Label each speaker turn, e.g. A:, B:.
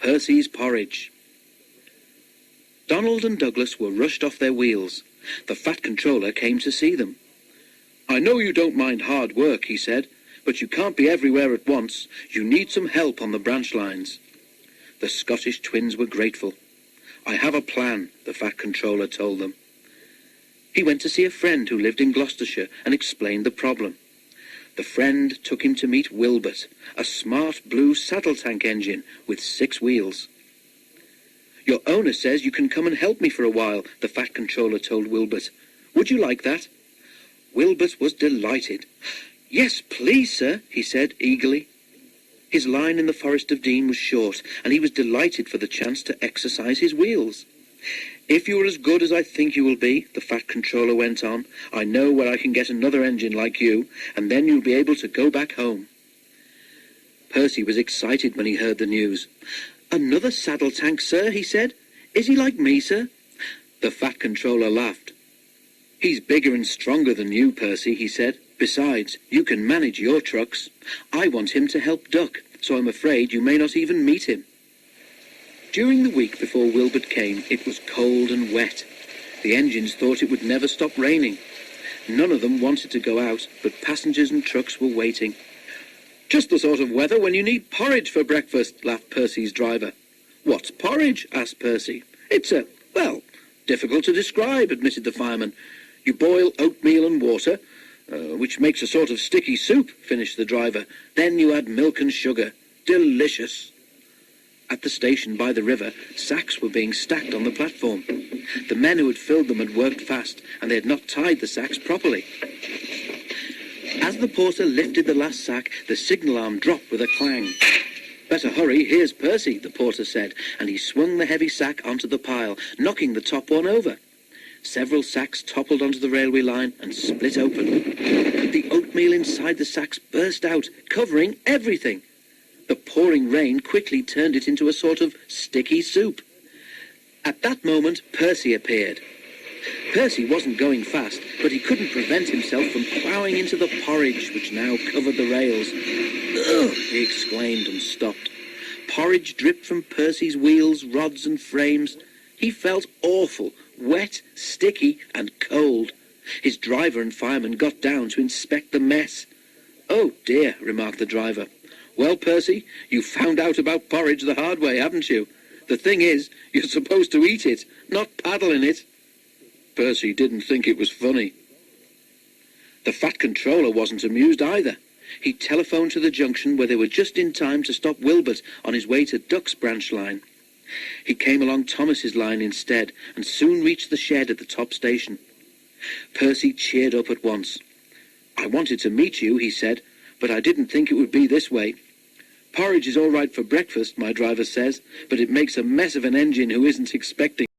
A: Percy's porridge. Donald and Douglas were rushed off their wheels. The fat controller came to see them. "I know you don't mind hard work," he said, "but you can't be everywhere at once. You need some help on the branch lines." The Scottish twins were grateful. "I have a plan," the fat controller told them. He went to see a friend who lived in Gloucestershire and explained the problem. The friend took him to meet Wilbert, a smart blue saddle tank engine with 6 wheels. "Your owner says you can come and help me for a while," the fat controller told Wilbert. "Would you like that?" Wilbert was delighted. "Yes, please, sir," he said eagerly. His line in the Forest of Dean was short, and he was delighted for the chance to exercise his wheels. "If you are as good as I think you will be," the fat controller went on, "I know where I can get another engine like you, and then you'll be able to go back home." Percy was excited when he heard the news. "Another saddle tank, sir," he said. "Is he like me, sir?" The fat controller laughed. "He's bigger and stronger than you, Percy," he said. "Besides, you can manage your trucks. I want him to help Duck, so I'm afraid you may not even meet him." During the week before Wilbert came, it was cold and wet. The engines thought it would never stop raining. None of them wanted to go out, but passengers and trucks were waiting. "Just the sort of weather when you need porridge for breakfast," laughed Percy's driver. "What's porridge?" asked Percy. "It's difficult to describe," admitted the fireman. "You boil oatmeal and water, which makes a sort of sticky soup," finished the driver. "Then you add milk and sugar. Delicious." At the station by the river, sacks were being stacked on the platform. The men who had filled them had worked fast, and they had not tied the sacks properly. As the porter lifted the last sack, the signal arm dropped with a clang. "Better hurry, here's Percy," the porter said, and he swung the heavy sack onto the pile, knocking the top one over. Several sacks toppled onto the railway line and split open. The oatmeal inside the sacks burst out, covering everything. The pouring rain quickly turned it into a sort of sticky soup. At that moment, Percy appeared. Percy wasn't going fast, but he couldn't prevent himself from ploughing into the porridge, which now covered the rails. "Ugh!" he exclaimed and stopped. Porridge dripped from Percy's wheels, rods and frames. He felt awful, wet, sticky and cold. His driver and fireman got down to inspect the mess. "Oh dear," remarked the driver. "Well, Percy, you found out about porridge the hard way, haven't you? The thing is, you're supposed to eat it, not paddle in it." Percy didn't think it was funny. The fat controller wasn't amused either. He telephoned to the junction where they were just in time to stop Wilbert on his way to Duck's branch line. He came along Thomas's line instead and soon reached the shed at the top station. Percy cheered up at once. "I wanted to meet you," he said, "but I didn't think it would be this way. Porridge is all right for breakfast, my driver says, but it makes a mess of an engine who isn't expecting